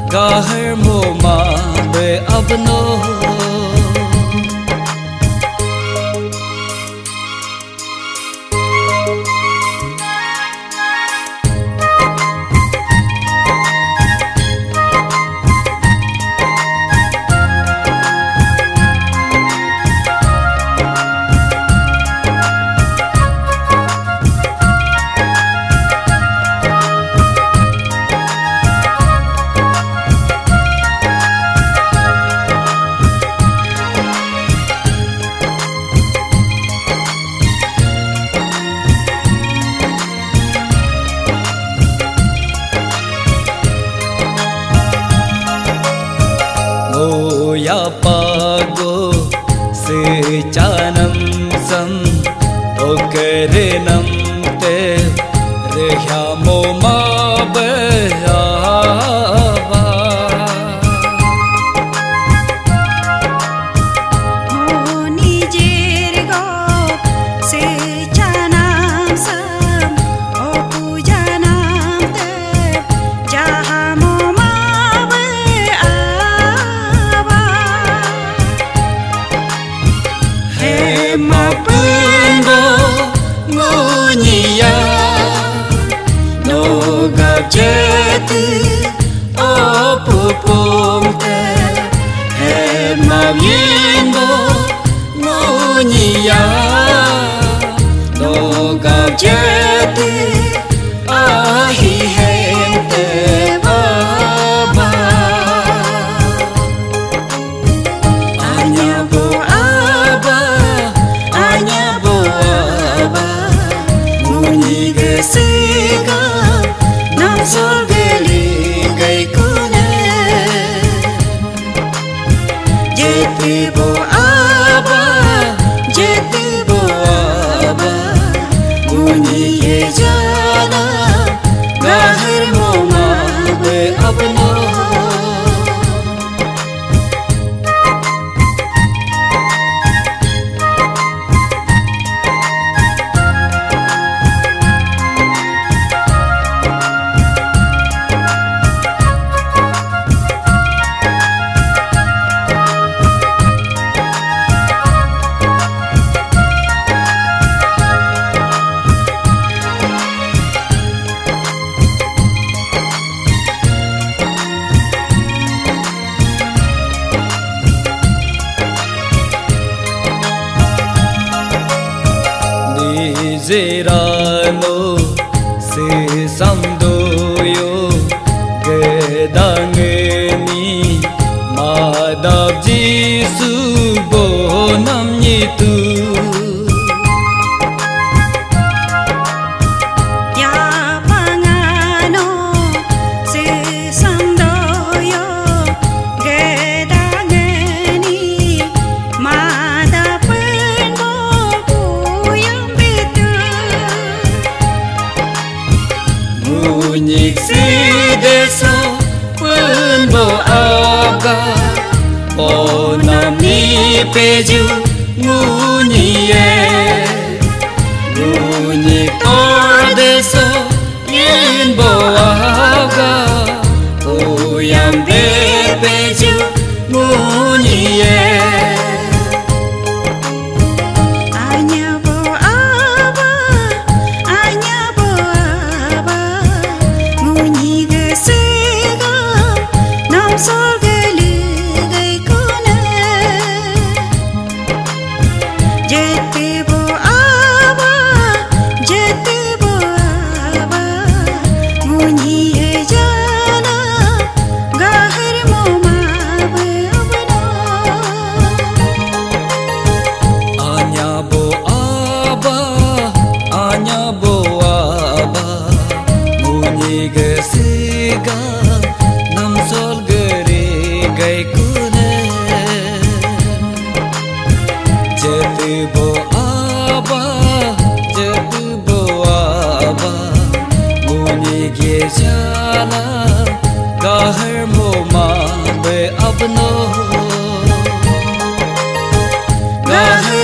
Gahar mo ma be abno ya pago se chanam sam okrenam te rehamo ma be ava nijer go se chanam sam opujanam te jahamo mapendo ngunya no gabjeti opupum te he maviendo ngunya no gabjeti ahi hente baba anya bo sega nam sol geli gai kune jeti bo aba muni ye jana gahar mo ma be abno Zerano se samdoyo gedangeni madab jisu bonam yitu ya pangano se samdoyo gedangeni madapen bo puyam Munyik si deso pun bo aga Onam ni peju ngunyiye ngunyi kordeso yin boaga uyam bebeju ngunyiye Gesiga nam sol gere gai kune jete bo aba muni ge jala gahar mo ma be abno gahar